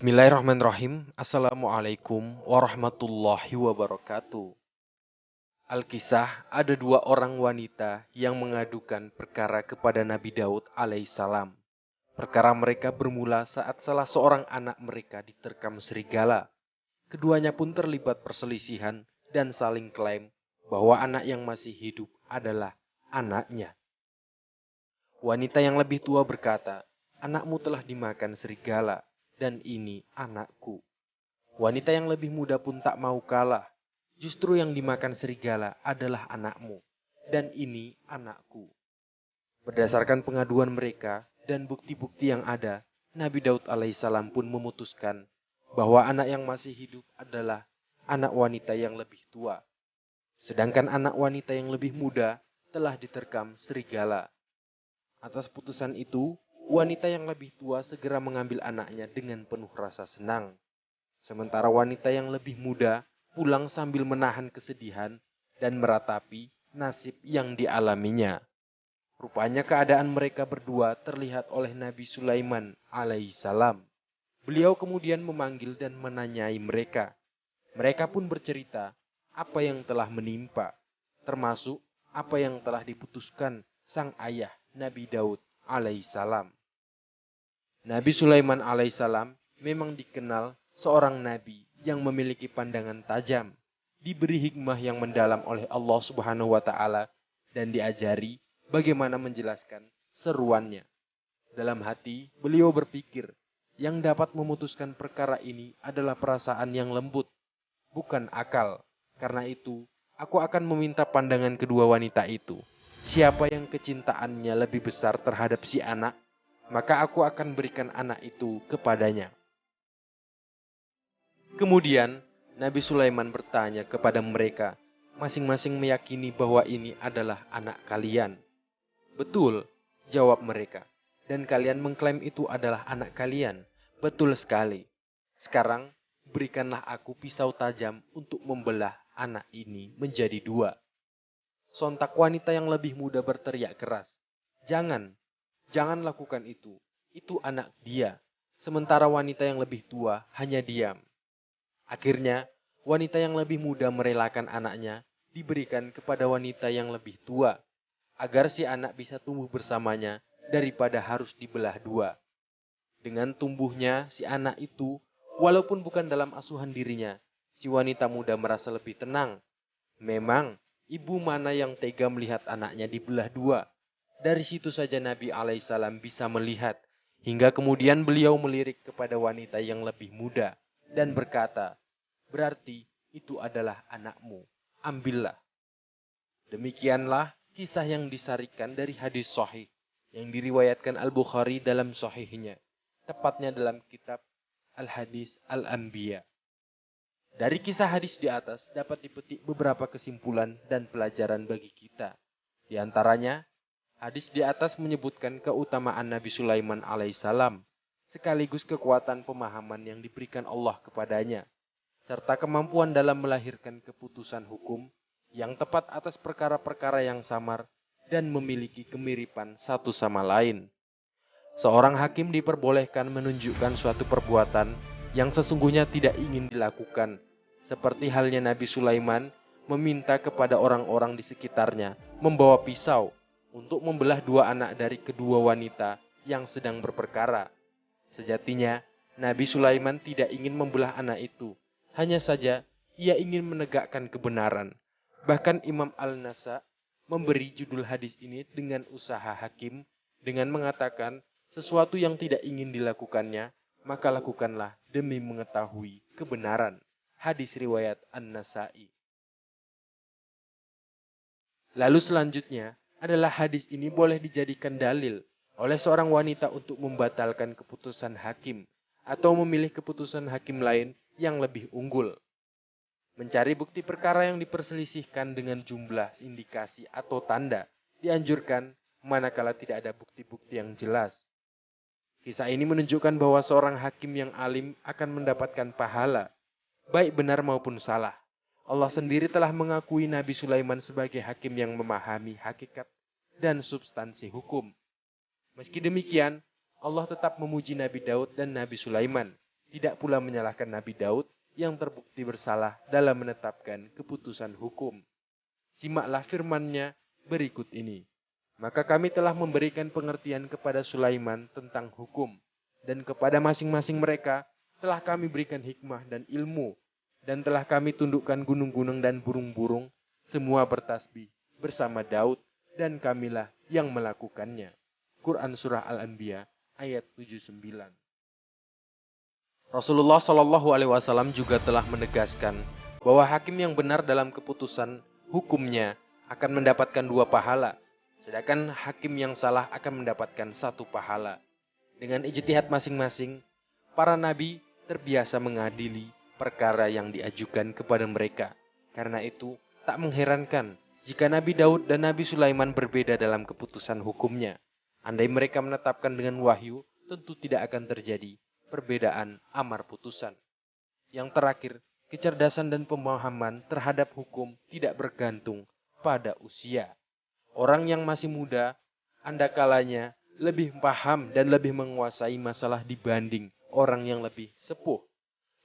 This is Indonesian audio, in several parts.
Bismillahirrahmanirrahim. Assalamualaikum warahmatullahi wabarakatuh. Alkisah, ada dua orang wanita yang mengadukan perkara kepada Nabi Daud alaihissalam. Perkara mereka bermula saat salah seorang anak mereka diterkam serigala. Keduanya pun terlibat perselisihan dan saling klaim bahwa anak yang masih hidup adalah anaknya. Wanita yang lebih tua berkata, "Anakmu telah dimakan serigala, dan ini anakku." Wanita yang lebih muda pun tak mau kalah. "Justru yang dimakan serigala adalah anakmu, dan ini anakku." Berdasarkan pengaduan mereka dan bukti-bukti yang ada, Nabi Daud alaihissalam pun memutuskan bahwa anak yang masih hidup adalah anak wanita yang lebih tua. Sedangkan anak wanita yang lebih muda telah diterkam serigala. Atas putusan itu, wanita yang lebih tua segera mengambil anaknya dengan penuh rasa senang. Sementara wanita yang lebih muda pulang sambil menahan kesedihan dan meratapi nasib yang dialaminya. Rupanya keadaan mereka berdua terlihat oleh Nabi Sulaiman alaihissalam. Beliau kemudian memanggil dan menanyai mereka. Mereka pun bercerita apa yang telah menimpa, termasuk apa yang telah diputuskan sang ayah Nabi Daud alaihissalam. Nabi Sulaiman alaihissalam memang dikenal seorang nabi yang memiliki pandangan tajam, diberi hikmah yang mendalam oleh Allah Subhanahu wa taala dan diajari bagaimana menjelaskan seruannya. Dalam hati, beliau berpikir, yang dapat memutuskan perkara ini adalah perasaan yang lembut, bukan akal. Karena itu, aku akan meminta pandangan kedua wanita itu. Siapa yang kecintaannya lebih besar terhadap si anak, maka aku akan berikan anak itu kepadanya. Kemudian, Nabi Sulaiman bertanya kepada mereka, masing-masing meyakini bahwa ini adalah anak kalian. Betul, jawab mereka. Dan kalian mengklaim itu adalah anak kalian. Betul sekali. Sekarang, berikanlah aku pisau tajam untuk membelah anak ini menjadi dua. Sontak wanita yang lebih muda berteriak keras, "Jangan, jangan lakukan itu. Itu anak dia." Sementara wanita yang lebih tua hanya diam. Akhirnya, wanita yang lebih muda merelakan anaknya diberikan kepada wanita yang lebih tua, agar si anak bisa tumbuh bersamanya daripada harus dibelah dua. Dengan tumbuhnya si anak itu, walaupun bukan dalam asuhan dirinya, si wanita muda merasa lebih tenang. Memang, ibu mana yang tega melihat anaknya dibelah dua? Dari situ saja Nabi alaihissalam bisa melihat, hingga kemudian beliau melirik kepada wanita yang lebih muda dan berkata, "Berarti itu adalah anakmu, ambillah." Demikianlah kisah yang disarikan dari hadis sahih yang diriwayatkan Al-Bukhari dalam sahihnya, tepatnya dalam kitab Al-Hadis Al-Anbiya. Dari kisah hadis di atas dapat dipetik beberapa kesimpulan dan pelajaran bagi kita. Di antaranya, hadis di atas menyebutkan keutamaan Nabi Sulaiman alaihissalam, sekaligus kekuatan pemahaman yang diberikan Allah kepadanya, serta kemampuan dalam melahirkan keputusan hukum yang tepat atas perkara-perkara yang samar dan memiliki kemiripan satu sama lain. Seorang hakim diperbolehkan menunjukkan suatu perbuatan yang sesungguhnya tidak ingin dilakukan, seperti halnya Nabi Sulaiman meminta kepada orang-orang di sekitarnya membawa pisau untuk membelah dua anak dari kedua wanita yang sedang berperkara. Sejatinya, Nabi Sulaiman tidak ingin membelah anak itu, hanya saja ia ingin menegakkan kebenaran. Bahkan Imam Al-Nasa memberi judul hadis ini dengan usaha hakim dengan mengatakan sesuatu yang tidak ingin dilakukannya, maka lakukanlah demi mengetahui kebenaran. Hadis riwayat An-Nasa'i. Lalu selanjutnya adalah hadis ini boleh dijadikan dalil oleh seorang wanita untuk membatalkan keputusan hakim atau memilih keputusan hakim lain yang lebih unggul. Mencari bukti perkara yang diperselisihkan dengan jumlah indikasi atau tanda dianjurkan manakala tidak ada bukti-bukti yang jelas. Kisah ini menunjukkan bahwa seorang hakim yang alim akan mendapatkan pahala, baik benar maupun salah. Allah sendiri telah mengakui Nabi Sulaiman sebagai hakim yang memahami hakikat dan substansi hukum. Meski demikian, Allah tetap memuji Nabi Daud dan Nabi Sulaiman. tidak pula menyalahkan Nabi Daud yang terbukti bersalah dalam menetapkan keputusan hukum. Simaklah firman-Nya berikut ini. Maka kami telah memberikan pengertian kepada Sulaiman tentang hukum, dan kepada masing-masing mereka telah kami berikan hikmah dan ilmu, dan telah kami tundukkan gunung-gunung dan burung-burung, semua bertasbih bersama Daud, dan kamilah yang melakukannya. Quran Surah Al-Anbiya ayat 79. Rasulullah Shallallahu Alaihi Wasallam juga telah menegaskan bahwa hakim yang benar dalam keputusan hukumnya akan mendapatkan 2 pahala, sedangkan hakim yang salah akan mendapatkan 1 pahala. Dengan ijtihad masing-masing, para nabi terbiasa mengadili perkara yang diajukan kepada mereka. Karena itu, tak mengherankan jika Nabi Daud dan Nabi Sulaiman berbeda dalam keputusan hukumnya. Andai mereka menetapkan dengan wahyu, tentu tidak akan terjadi perbedaan amar putusan. Yang terakhir, kecerdasan dan pemahaman terhadap hukum tidak bergantung pada usia. Orang yang masih muda, andakalanya lebih paham dan lebih menguasai masalah dibanding orang yang lebih sepuh.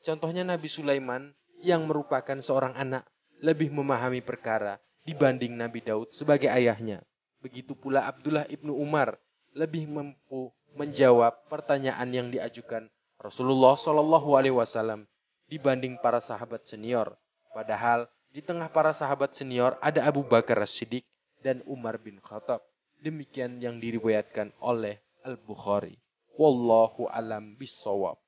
Contohnya Nabi Sulaiman yang merupakan seorang anak lebih memahami perkara dibanding Nabi Daud sebagai ayahnya. Begitu pula Abdullah ibnu Umar lebih mampu menjawab pertanyaan yang diajukan Rasulullah Shallallahu Alaihi Wasallam dibanding para sahabat senior. Padahal di tengah para sahabat senior ada Abu Bakar As-Siddiq dan Umar bin Khattab. Demikian yang diriwayatkan oleh Al-Bukhari. Wallahu alam bissawab.